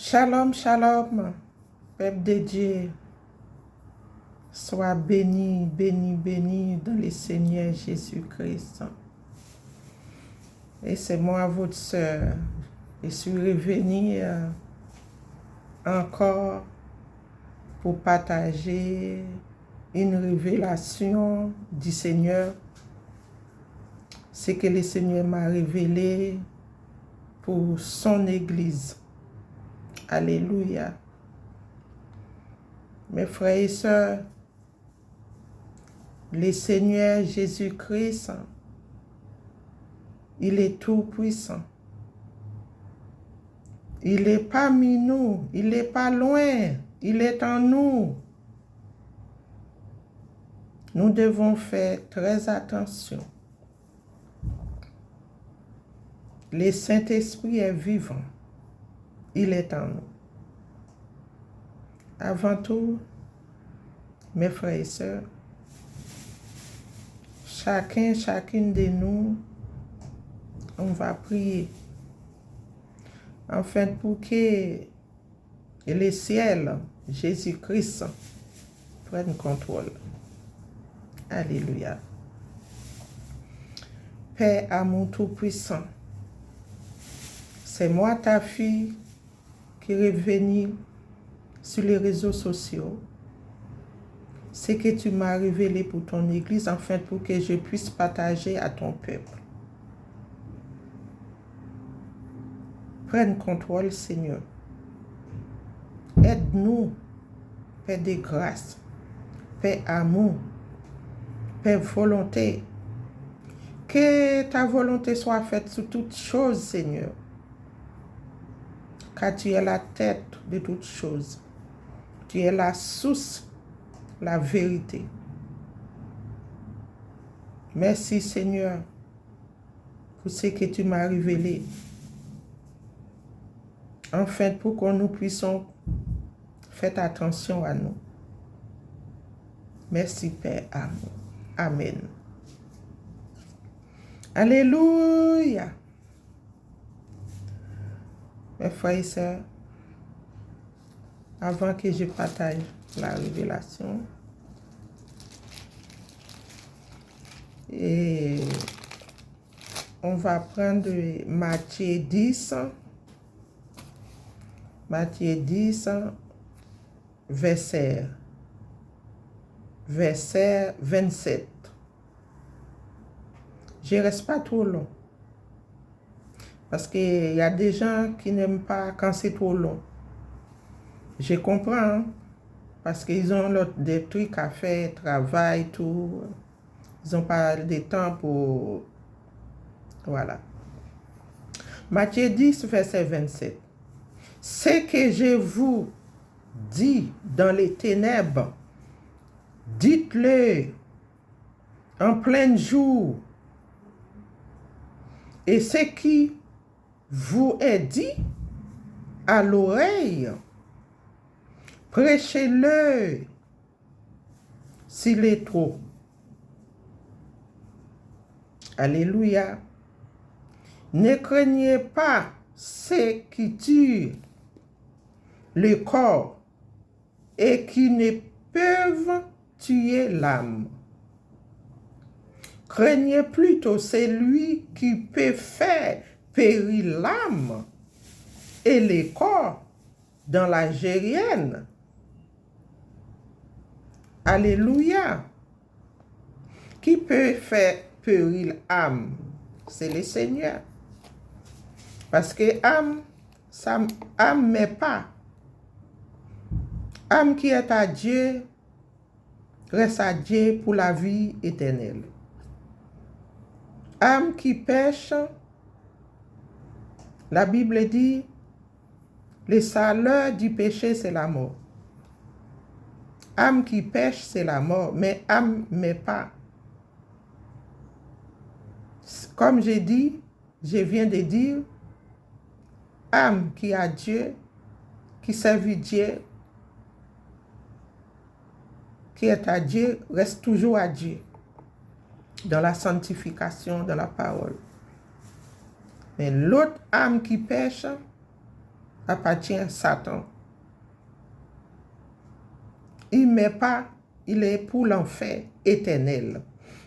Shalom, shalom, peuple de Dieu, sois béni, béni, béni dans le Seigneur Jésus-Christ. Et c'est moi, votre sœur. Je suis revenue encore pour partager une révélation du Seigneur. Ce que le Seigneur m'a révélé pour son Église. Alléluia. Mes frères et sœurs, le Seigneur Jésus-Christ, il est tout puissant. Il est parmi nous, il n'est pas loin, il est en nous. Nous devons faire très attention. Le Saint-Esprit est vivant, il est en nous. Avant tout, mes frères et sœurs, chacune de nous, on va prier. Enfin, pour que le ciel, Jésus-Christ, prenne contrôle. Alléluia. Père, amour tout-puissant, c'est moi, ta fille, qui est venue sur les réseaux sociaux. C'est que tu m'as révélé pour ton Église, enfin pour que je puisse partager à ton peuple. Prenne contrôle, Seigneur. Aide-nous, Père de grâce, Père amour, Père volonté. Que ta volonté soit faite sur toutes choses, Seigneur. Car tu es la tête de toutes choses. Tu es la source, la vérité. Merci, Seigneur, pour ce que tu m'as révélé. Enfin, pour que nous puissions faire attention à nous. Merci, Père. Amen. Alléluia. Mes frères et sœurs, avant que je partage la révélation, et on va prendre Matthieu 10, verset 27. Je ne reste pas trop long. Parce qu'il y a des gens qui n'aiment pas quand c'est trop long. Je comprends, hein? Parce qu'ils ont des trucs à faire, travail, tout. Ils n'ont pas de temps pour... Voilà. Matthieu 10, verset 27. Ce que je vous dis dans les ténèbres, dites-le en plein jour. Et ce qui vous est dit à l'oreille, prêchez-le s'il est trop. Alléluia. Ne craignez pas ceux qui tuent le corps et qui ne peuvent tuer l'âme. Craignez plutôt celui qui peut faire périr l'âme et le corps dans la géhenne. Alléluia. Qui peut faire périr l'âme? C'est le Seigneur. Parce que âme, ça âme mais pas. Âme qui est à Dieu, reste à Dieu pour la vie éternelle. Âme qui pêche, la Bible dit, le salaire du péché, c'est la mort. Âme qui pêche, c'est la mort, mais âme, mais pas. Comme je viens de dire, âme qui a Dieu, qui servit Dieu, qui est à Dieu, reste toujours à Dieu. Dans la sanctification, dans la parole. Mais l'autre âme qui pêche, appartient à Satan. Il met pas, il est pour l'enfer éternel.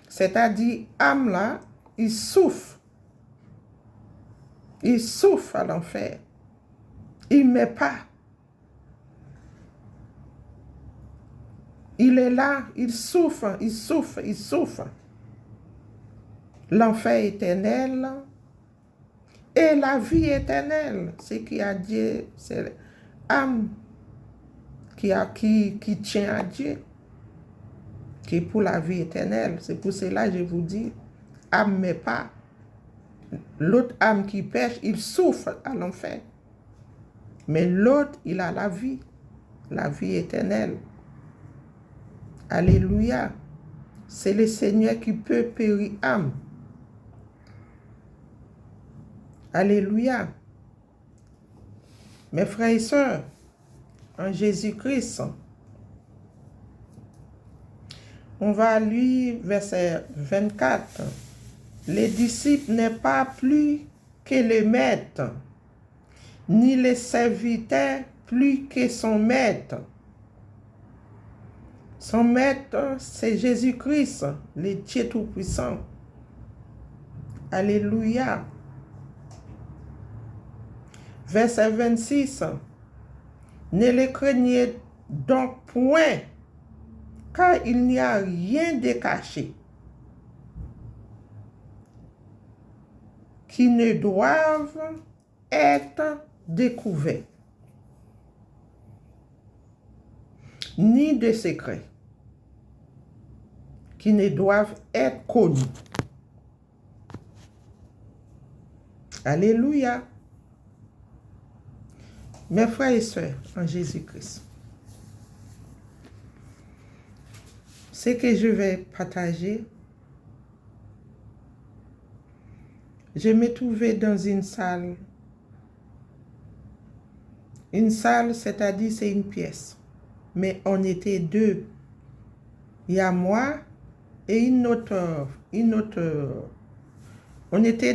C'est-à-dire, âme là, il souffre. Il souffre à l'enfer. Il met pas. Il est là, il souffre, il souffre, il souffre. L'enfer éternel et la vie éternelle. C'est qui a Dieu, c'est l'âme qui tient à Dieu, qui est pour la vie éternelle. C'est pour cela que je vous dis, âme mais pas. L'autre âme qui pêche, il souffre à l'enfer. Mais l'autre, il a la vie éternelle. Alléluia. C'est le Seigneur qui peut périr âme. Alléluia. Mes frères et sœurs, en Jésus-Christ, on va lire verset 24. Les disciples n'est pas plus que le maître, ni les serviteurs plus que son maître. Son maître, c'est Jésus-Christ, le Dieu Tout-Puissant. Alléluia. Verset 26. Ne les craignez donc point, car il n'y a rien de caché qui ne doivent être découverts, ni de secrets qui ne doivent être connus. Alléluia. Mes frères et sœurs en Jésus-Christ, ce que je vais partager, je me trouvais dans une salle. Une salle, c'est-à-dire c'est une pièce. Mais on était deux. Il y a moi et une autre. On était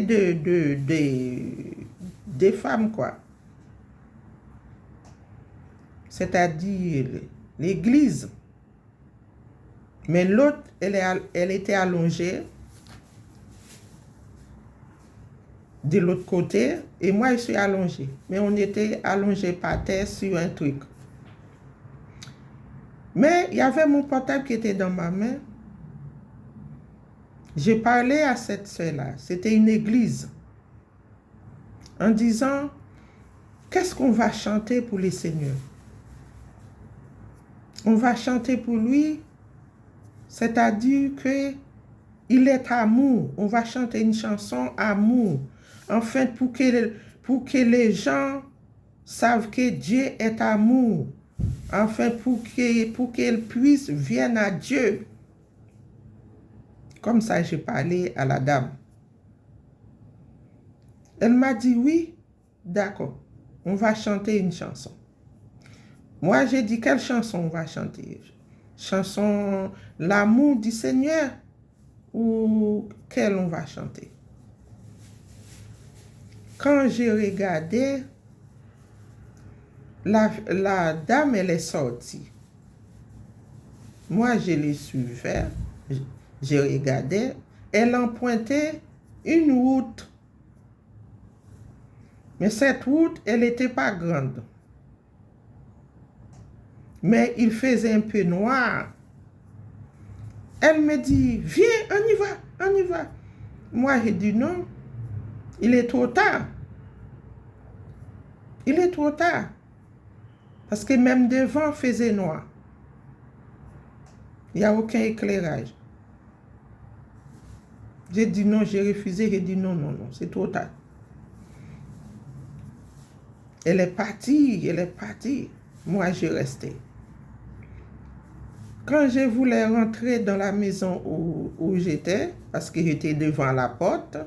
des femmes, quoi. C'est-à-dire l'église. Mais l'autre, elle était allongée de l'autre côté et moi, je suis allongée. Mais on était allongés par terre sur un truc. Mais il y avait mon portable qui était dans ma main. J'ai parlé à cette sœur-là. C'était une église. En disant, qu'est-ce qu'on va chanter pour le Seigneur? On va chanter pour lui, c'est-à-dire que il est amour. On va chanter une chanson amour. Enfin, pour que les gens savent que Dieu est amour. Enfin, pour qu'ils puissent venir à Dieu. Comme ça, j'ai parlé à la dame. Elle m'a dit oui, d'accord, on va chanter une chanson. Moi, j'ai dit, quelle chanson on va chanter? Chanson l'amour du Seigneur ou quelle on va chanter? Quand j'ai regardé, la dame, elle est sortie. Moi, je l'ai suivie, j'ai regardé, elle empruntait une route. Mais cette route, elle n'était pas grande. Mais il faisait un peu noir. Elle me dit, viens, on y va. Moi, j'ai dit non, il est trop tard. Il est trop tard. Parce que même devant faisait noir. Il n'y a aucun éclairage. J'ai dit non, j'ai refusé, j'ai dit non, c'est trop tard. Elle est partie. Moi, j'ai resté. Quand je voulais rentrer dans la maison où j'étais, parce que j'étais devant la porte,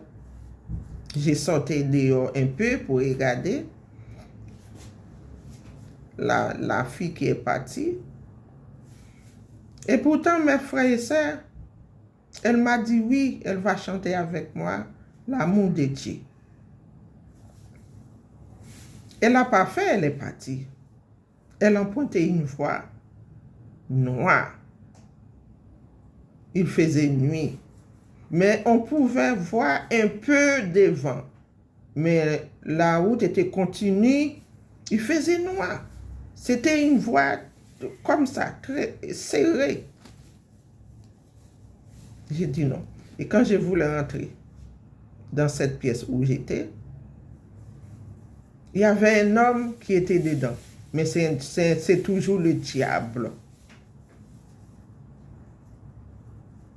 j'ai sorti dehors un peu pour regarder la fille qui est partie. Et pourtant, mes frères et sœurs, elle m'a dit oui, elle va chanter avec moi l'amour de Dieu. Elle n'a pas fait, elle est partie. Elle empruntait une voie noire. Il faisait nuit. Mais on pouvait voir un peu devant. Mais la route était continue. Il faisait noir. C'était une voie comme ça, très serrée. J'ai dit non. Et quand je voulais rentrer dans cette pièce où j'étais, il y avait un homme qui était dedans. Mais c'est toujours le diable.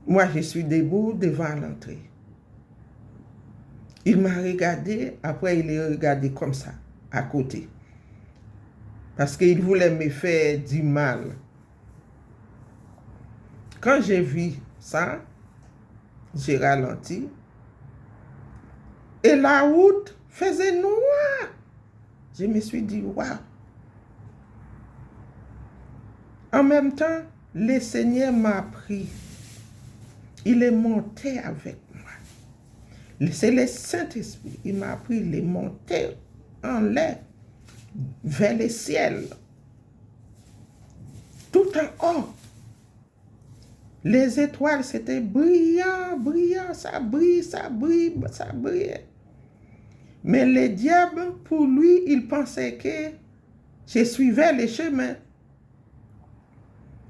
Moi, je suis debout devant l'entrée. Il m'a regardé, après il est regardé comme ça, à côté. Parce qu'il voulait me faire du mal. Quand j'ai vu ça, j'ai ralenti. Et la route faisait noir. Je me suis dit, waouh. En même temps, le Seigneur m'a pris. Il est monté avec moi. C'est le Saint-Esprit. Il m'a pris, il est monté en l'air, vers le ciel. Tout en haut. Les étoiles, c'était brillant, brillant, ça brille, ça brille, ça brille. Mais le diable, pour lui, il pensait que je suivais le chemin.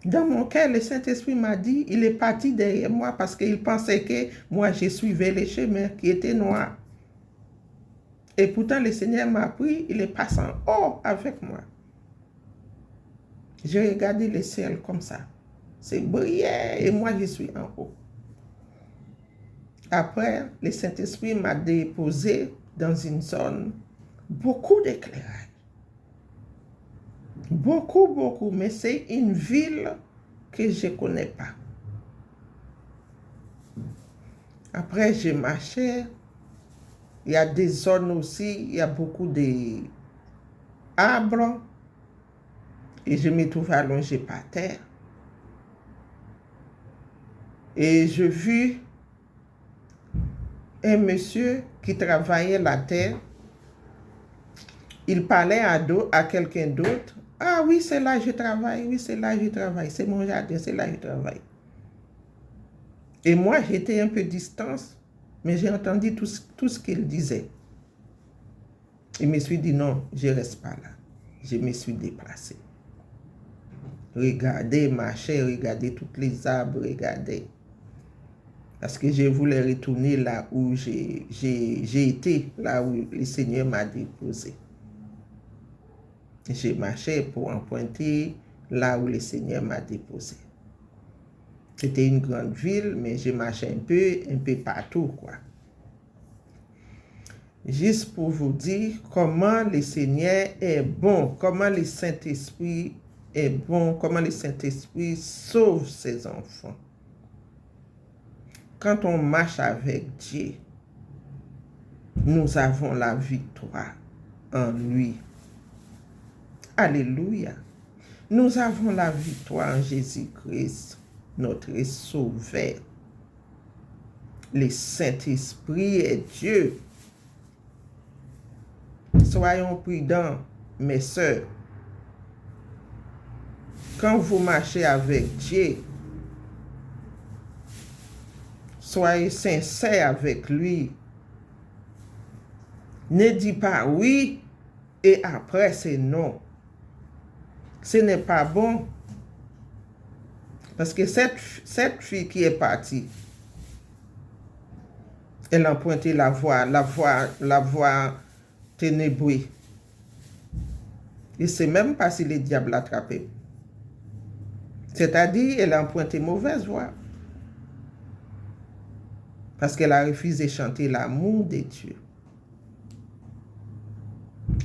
Dans mon cœur, le Saint-Esprit m'a dit, il est parti derrière moi parce qu'il pensait que moi, je suivais le chemin qui était noir. Et pourtant, le Seigneur m'a pris, il est passé en haut avec moi. J'ai regardé le ciel comme ça. C'est brillait et moi, je suis en haut. Après, le Saint-Esprit m'a déposé dans une zone, beaucoup d'éclairage. Beaucoup, beaucoup, mais c'est une ville que je ne connais pas. Après, j'ai marché. Il y a des zones aussi, il y a beaucoup d'arbres. Et je me trouve allongé par terre. Et je vis un monsieur qui travaillait la terre. Il parlait à quelqu'un d'autre. Ah oui, c'est là que je travaille, oui, c'est là que je travaille, c'est mon jardin, c'est là que je travaille. Et moi, j'étais un peu distance, mais j'ai entendu tout ce qu'il disait. Je me suis dit non, je ne reste pas là. Je me suis déplacé. Regardez, marcher, regardez toutes les arbres, regardez. Parce que je voulais retourner là où j'ai été, là où le Seigneur m'a déposé. J'ai marché pour emprunter là où le Seigneur m'a déposé. C'était une grande ville, mais j'ai marché un peu partout, quoi. Juste pour vous dire comment le Seigneur est bon, comment le Saint-Esprit est bon, comment le Saint-Esprit sauve ses enfants. Quand on marche avec Dieu, nous avons la victoire en lui. Alléluia. Nous avons la victoire en Jésus-Christ, notre Sauveur. Le Saint-Esprit est Dieu. Soyons prudents, mes sœurs. Quand vous marchez avec Dieu, soyez sincères avec lui. Ne dis pas oui et après c'est non. Ce n'est pas bon. Parce que cette fille qui est partie, elle a emprunté la voie ténébreuse. Et ne sait même pas si le diable l'a attrapé. C'est-à-dire, elle a emprunté mauvaise voie. Parce qu'elle a refusé de chanter l'amour de Dieu.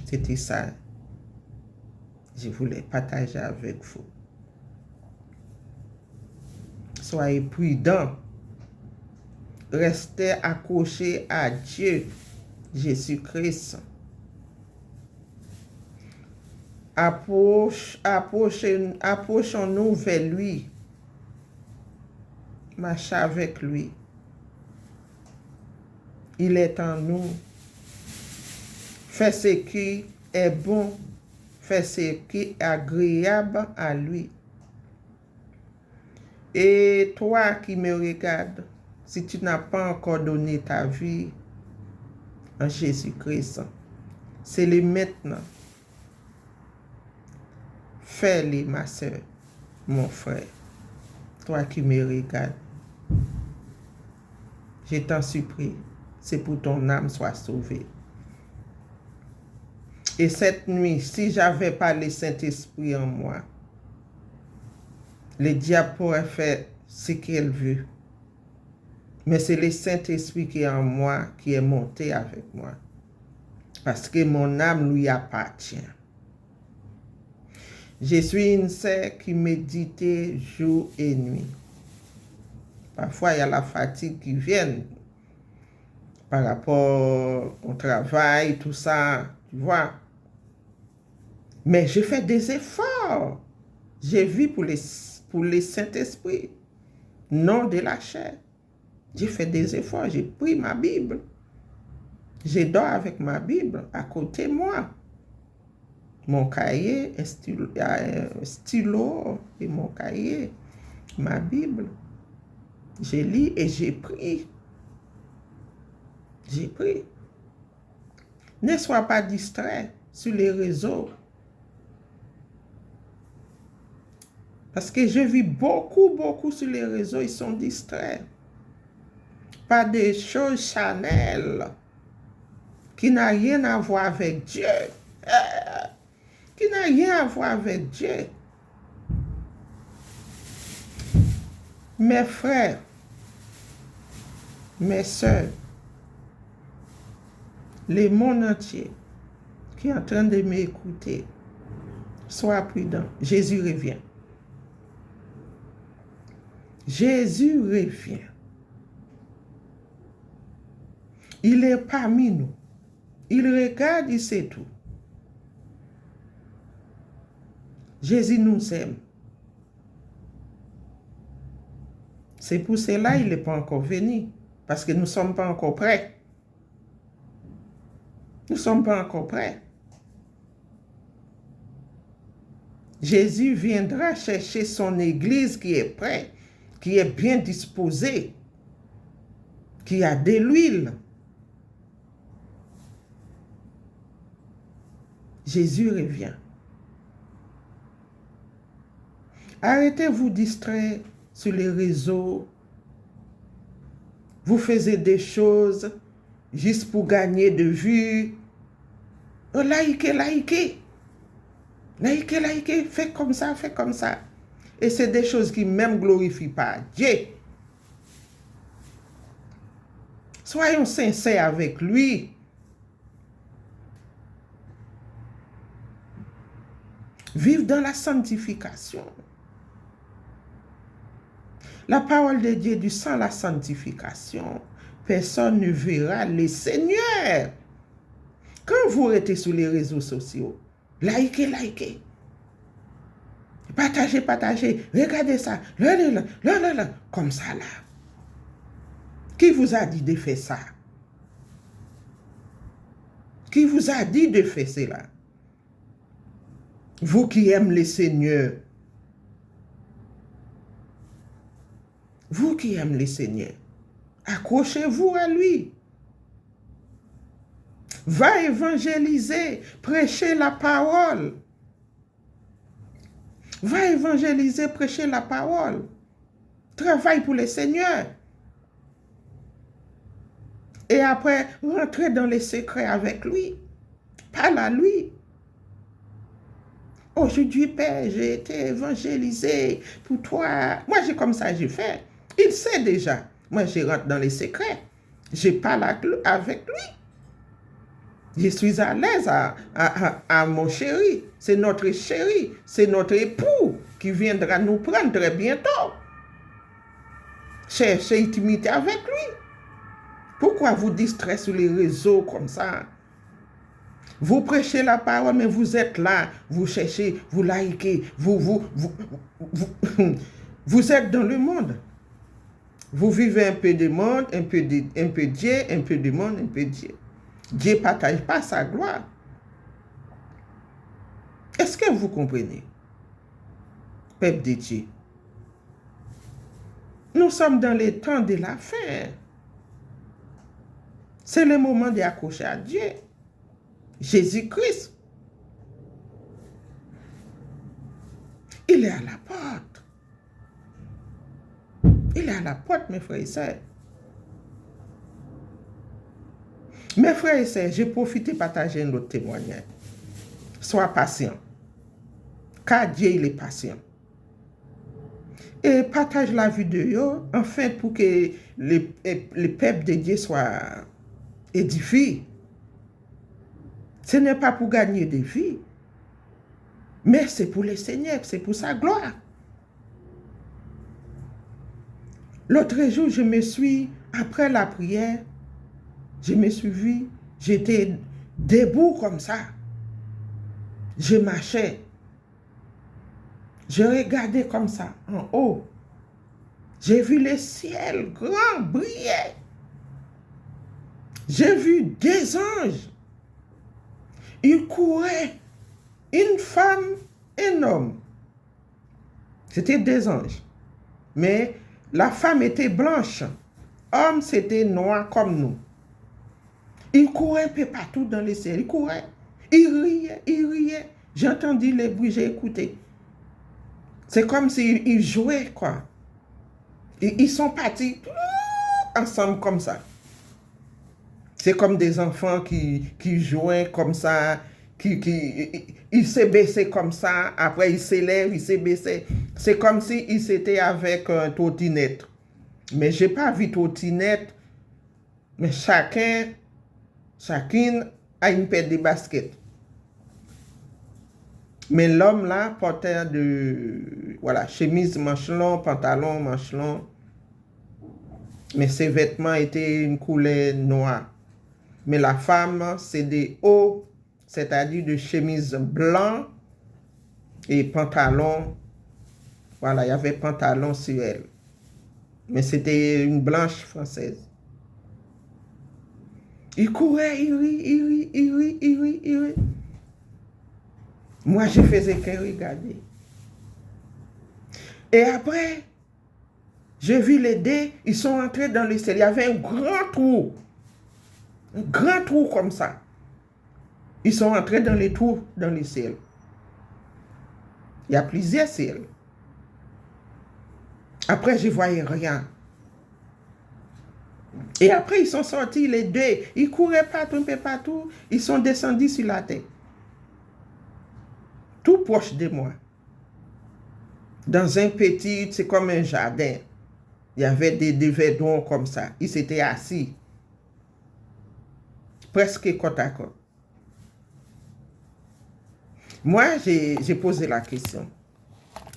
C'était ça. Je voulais partager avec vous. Soyez prudents. Restez accrochés à Dieu, Jésus-Christ. Approchons-nous vers lui. Marchez avec lui. Il est en nous. Fais ce qui est bon, fait ce qui est agréable à lui. Et toi qui me regardes, si tu n'as pas encore donné ta vie en Jésus-Christ, c'est le maintenant. Fais-le, ma soeur, mon frère. Toi qui me regardes, je t'en supplie, c'est pour ton âme soit sauvée. Et cette nuit, si j'avais pas le Saint-Esprit en moi, le diable pourrait faire ce qu'il veut. Mais c'est le Saint-Esprit qui est en moi, qui est monté avec moi. Parce que mon âme lui appartient. Je suis une sœur qui médite jour et nuit. Parfois, il y a la fatigue qui vient par rapport au travail, tout ça, tu vois. Mais je fais des efforts. Je vis pour le Saint-Esprit, non de la chair. J'ai fait des efforts, j'ai pris ma Bible. Je dors avec ma Bible à côté de moi. Mon cahier, un stylo et mon cahier, ma Bible. Je lis et j'ai pris. J'ai pris. Ne sois pas distrait sur les réseaux. Parce que je vis beaucoup sur les réseaux, ils sont distraits. Pas des choses charnelles qui n'ont rien à voir avec Dieu. Qui n'a rien à voir avec Dieu. Mes frères, mes soeurs, le monde entier qui est en train de m'écouter, sois prudent. Jésus revient. Jésus revient. Il est parmi nous. Il regarde, il sait tout. Jésus nous aime. C'est pour cela qu'il n'est pas encore venu. Parce que nous ne sommes pas encore prêts. Nous ne sommes pas encore prêts. Jésus viendra chercher son église qui est prête, qui est bien disposée, qui a de l'huile. Jésus revient. Arrêtez-vous distraire sur les réseaux. Vous faites des choses juste pour gagner de vues. Oh, likez. Faites comme ça. Et c'est des choses qui même glorifient pas Dieu. Soyons sincères avec lui. Vivre dans la sanctification. La parole de Dieu dit sans la sanctification, personne ne verra le Seigneur. Quand vous êtes sur les réseaux sociaux, likez. Partagez. Regardez ça. Là. Comme ça là. Qui vous a dit de faire ça? Qui vous a dit de faire cela? Vous qui aimez le Seigneur. Vous qui aimez le Seigneur. Accrochez-vous à lui. Va évangéliser, prêcher la parole. Va évangéliser, prêcher la parole. Travaille pour le Seigneur. Et après, rentrez dans les secrets avec lui. Parle à lui. Aujourd'hui, Père, j'ai été évangélisé pour toi. Moi, j'ai comme ça, j'ai fait. Il sait déjà. Moi, je rentre dans les secrets. Je parle avec lui. Je suis à l'aise à mon chéri. C'est notre chéri. C'est notre époux qui viendra nous prendre très bientôt. Cherchez intimité avec lui. Pourquoi vous distraire sur les réseaux comme ça? Vous prêchez la parole, mais vous êtes là, vous cherchez, vous likez, vous êtes dans le monde. Vous vivez un peu de monde, un peu Dieu, un peu de monde, un peu Dieu. Dieu ne partage pas sa gloire. Est-ce que vous comprenez, peuple de Dieu? Nous sommes dans les temps de la fin. C'est le moment d'accrocher à Dieu. Jésus-Christ. Il est à la porte. Il est à la porte, mes frères et sœurs. Mes frères et sœurs, j'ai profité de partager notre témoignage. Sois patient. Car Dieu, il est patient. Et partage la vidéo, en fait, pour que le peuple de Dieu soit édifié. Ce n'est pas pour gagner des vies, mais c'est pour le Seigneur, c'est pour sa gloire. L'autre jour, après la prière, je me suis vu, j'étais debout comme ça. Je marchais. Je regardais comme ça, en haut. J'ai vu le ciel grand briller. J'ai vu des anges. Ils couraient, une femme, un homme. C'était des anges. Mais la femme était blanche. L'homme, c'était noir comme nous. Ils couraient un peu partout dans le ciel. Ils couraient. Ils riaient, ils riaient. J'ai entendu les bruits, j'ai écouté. C'est comme s'ils jouaient, quoi. Ils sont partis ensemble comme ça. C'est comme des enfants qui jouaient comme ça, ils se baissaient comme ça, après ils s'élèvent, ils se baissaient. C'est comme s'ils étaient avec un trottinette. Mais je n'ai pas vu trottinette, mais chacune a une paire de baskets. Mais l'homme là portait chemise manche long, pantalon manche long. Mais ses vêtements étaient une couleur noire. Mais la femme, c'est des hauts, c'est-à-dire de chemise blanc et pantalon. Voilà, il y avait pantalon sur elle. Mais c'était une blanche française. Il courait, il rit. Moi, je faisais que regarder. Et après, j'ai vu les deux, ils sont entrés dans le ciel. Il y avait un grand trou. Un grand trou comme ça. Ils sont entrés dans les trous, dans le ciel. Il y a plusieurs ciels. Après, je ne voyais rien. Et après, ils sont sortis, les deux. Ils couraient partout, un peu partout. Ils sont descendus sur la terre. Tout proche de moi. Dans un petit, c'est comme un jardin. Il y avait des verdons comme ça. Ils s'étaient assis. Presque côte à côte. Moi, j'ai posé la question.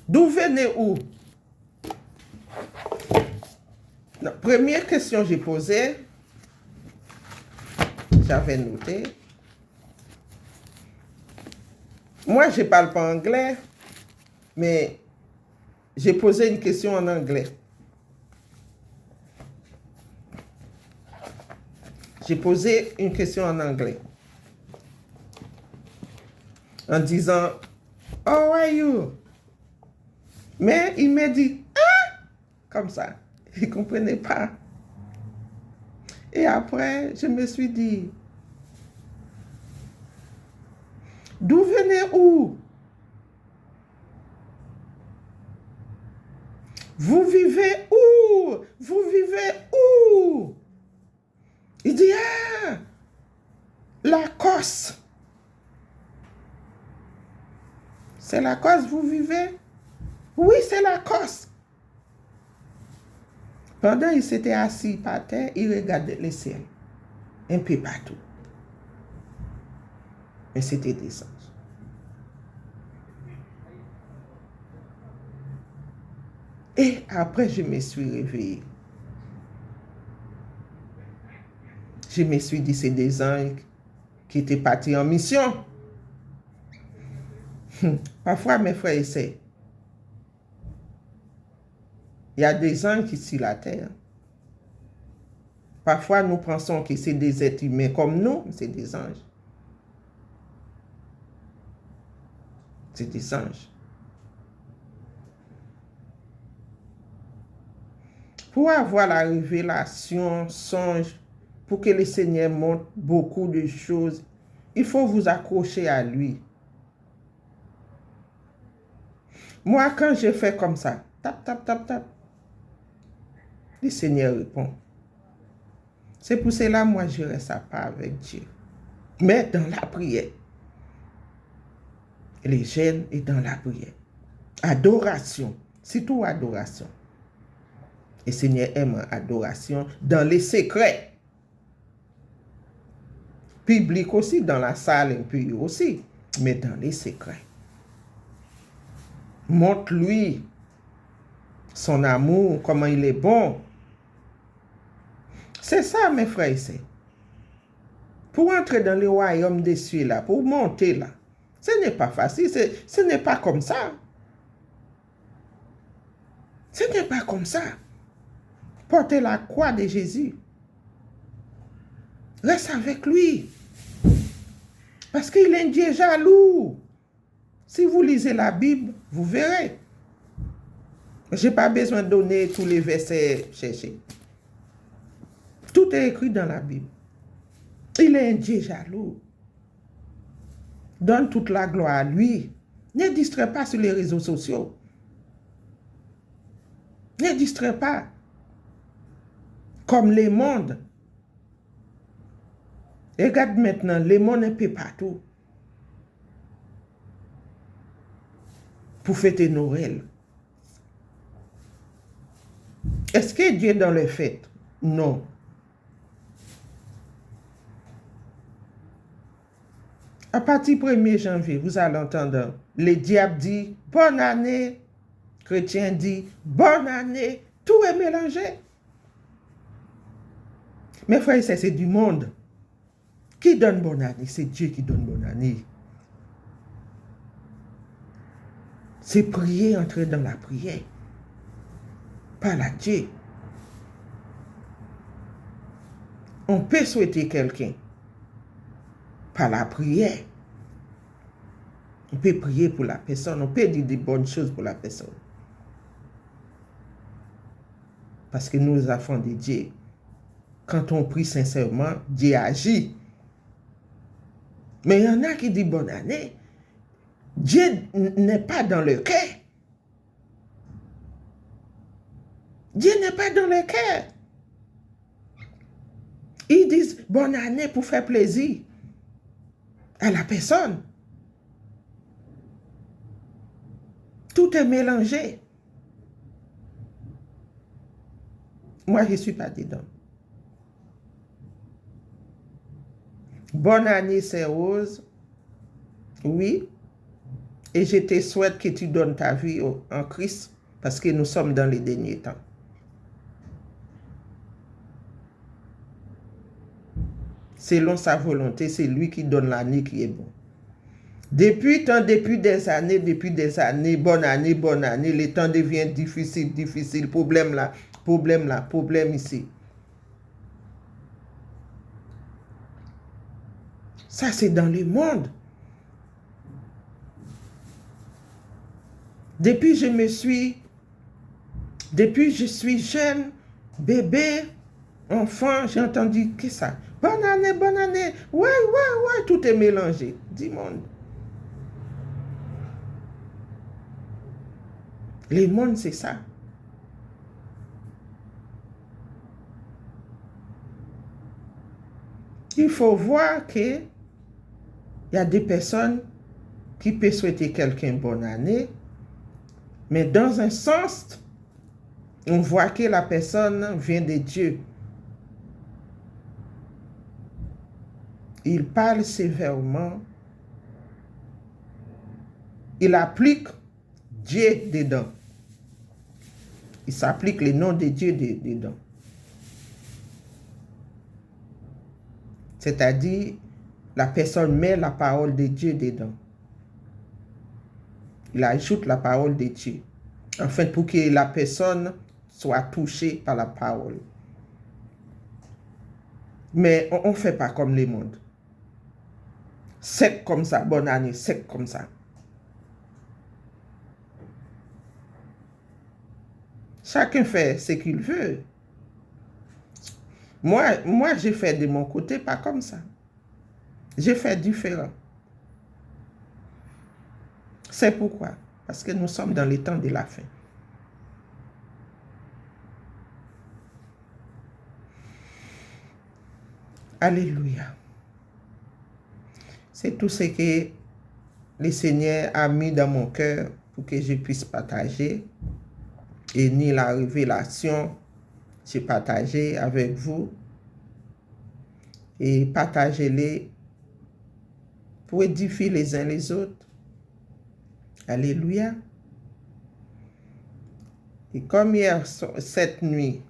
D'où venez-vous? La première question que j'ai posée, j'avais noté. Moi, je ne parle pas anglais, mais j'ai posé une question en anglais. J'ai posé une question en anglais. En disant, how are you? Mais il m'a dit, ah! Comme ça. Il ne comprenait pas. Et après, je me suis dit, d'où venez-vous? Vous vivez où? Vous vivez où? Il dit, ah, la Corse. C'est la Corse, vous vivez? Oui, c'est la Corse. Pendant qu'il s'était assis par terre, il regardait le ciel. Un peu partout. Mais c'était des anges. Et après, je me suis réveillée. Je me suis dit, c'est des anges qui étaient partis en mission. Parfois, mes frères et sœurs, il y a des anges qui sont sur la terre. Parfois, nous pensons que c'est des êtres humains comme nous, mais c'est des anges. C'est des anges. Pour avoir la révélation, songe, pour que le Seigneur montre beaucoup de choses, il faut vous accrocher à lui. Moi, quand je fais comme ça, tap, tap, tap, tap, le Seigneur répond. C'est pour cela, moi, je reste à part avec Dieu. Mais dans la prière. Les jeûnes et dans la prière. Adoration. Surtout adoration. Le Seigneur aime adoration dans les secrets. Public aussi, dans la salle un peu aussi. Mais dans les secrets. Montre-lui son amour, comment il est bon. C'est ça, mes frères et sœurs. Pour entrer dans le royaume des cieux, là, pour monter là, ce n'est pas facile, ce n'est pas comme ça. Ce n'est pas comme ça. Portez la croix de Jésus. Reste avec lui. Parce qu'il est un Dieu jaloux. Si vous lisez la Bible, vous verrez. Je n'ai pas besoin de donner tous les versets cherchés. Tout est écrit dans la Bible. Il est un Dieu jaloux. Donne toute la gloire à lui. Ne distrait pas sur les réseaux sociaux. Ne distrait pas. Comme les mondes. Regarde maintenant, les mondes un peu partout. Pour fêter Noël. Est-ce que Dieu est dans les fêtes? Non. À partir du 1er janvier, vous allez entendre, les diables disent bonne année, chrétien dit bonne année, tout est mélangé. Mes frères et sœurs, c'est du monde. Qui donne bonne année? C'est Dieu qui donne bonne année. C'est prier, entrer dans la prière. Pas la Dieu. On peut souhaiter quelqu'un. Par la prière. On peut prier pour la personne. On peut dire des bonnes choses pour la personne. Parce que nous, les enfants de Dieu, quand on prie sincèrement, Dieu agit. Mais il y en a qui disent bonne année. Dieu n'est pas dans le cœur. Dieu n'est pas dans le cœur. Ils disent bonne année pour faire plaisir à la personne. Tout est mélangé. Moi, je ne suis pas dedans. Bonne année, c'est Rose. Oui. Et je te souhaite que tu donnes ta vie en Christ parce que nous sommes dans les derniers temps. Selon sa volonté, c'est lui qui donne l'année qui est bon. Depuis des années, bonne année, le temps devient difficile, problème là, problème ici. Ça, c'est dans le monde. Depuis je suis jeune, bébé, enfant, j'ai entendu que ça. Bonne année. Ouais, tout est mélangé. Du monde. Le monde, c'est ça. Il faut voir que il y a des personnes qui peuvent souhaiter quelqu'un bonne année, mais dans un sens, on voit que la personne vient de Dieu. Il parle sévèrement. Il applique Dieu dedans. Il s'applique le nom de Dieu dedans. C'est-à-dire, la personne met la parole de Dieu dedans. Il ajoute la parole de Dieu. Enfin, pour que la personne soit touchée par la parole. Mais on ne fait pas comme les mondes. Sec comme ça, bonne année, sec comme ça. Chacun fait ce qu'il veut. Moi, j'ai fait de mon côté, pas comme ça. J'ai fait différent. C'est pourquoi? Parce que nous sommes dans les temps de la fin. Alléluia. C'est tout ce que le Seigneur a mis dans mon cœur pour que je puisse partager. Et ni la révélation, j'ai partagé avec vous. Et partagez-les pour édifier les uns les autres. Alléluia. Et comme hier, cette nuit,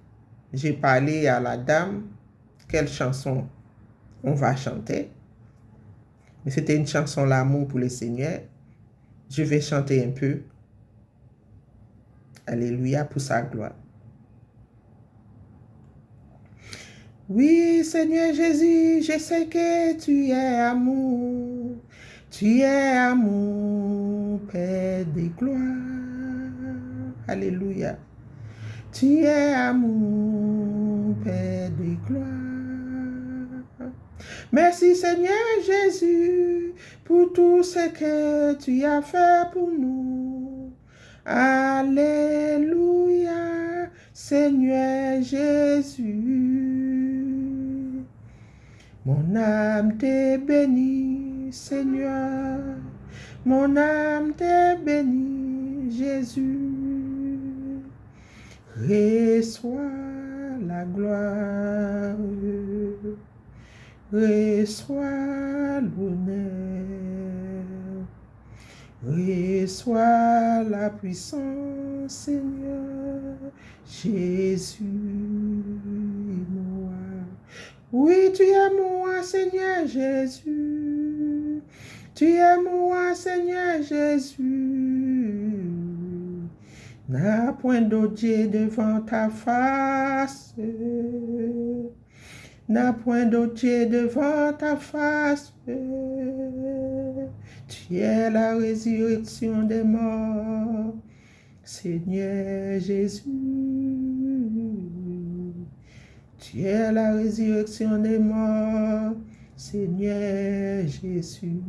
j'ai parlé à la dame, quelle chanson on va chanter. Mais c'était une chanson l'amour pour le Seigneur. Je vais chanter un peu. Alléluia pour sa gloire. Oui, Seigneur Jésus, je sais que tu es amour. Tu es amour, Père de gloire. Alléluia. Tu es amour, Père de gloire. Merci Seigneur Jésus pour tout ce que tu as fait pour nous. Alléluia, Seigneur Jésus. Mon âme te bénit, Seigneur. Mon âme te bénit, Jésus. Reçois la gloire. Reçois l'honneur, reçois la puissance, Seigneur, Jésus, moi. Oui, tu es moi, Seigneur Jésus. Tu es moi, Seigneur Jésus. N'a point d'autre Dieu devant ta face. N'a point d'autre Dieu devant ta face. Tu es la résurrection des morts, Seigneur Jésus. Tu es la résurrection des morts, Seigneur Jésus.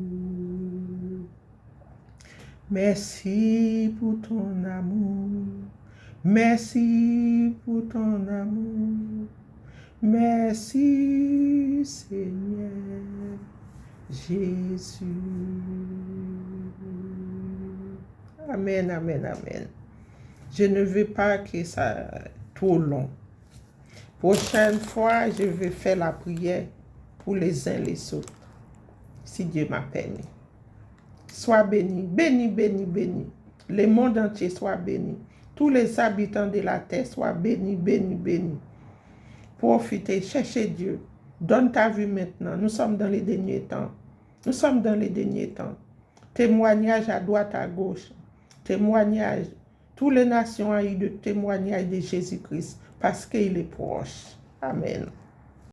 Merci pour ton amour. Merci pour ton amour. Merci, Seigneur Jésus. Amen, amen, amen. Je ne veux pas que ça soit trop long. Prochaine fois, je vais faire la prière pour les uns les autres. Si Dieu m'a permis. Sois béni, béni, béni, béni. Le monde entier soit béni. Tous les habitants de la terre soient bénis, bénis, bénis. Profitez, cherchez Dieu. Donne ta vie maintenant. Nous sommes dans les derniers temps. Nous sommes dans les derniers temps. Témoignage à droite, à gauche. Témoignage. Toutes les nations ont eu de témoignages de Jésus-Christ parce qu'il est proche. Amen.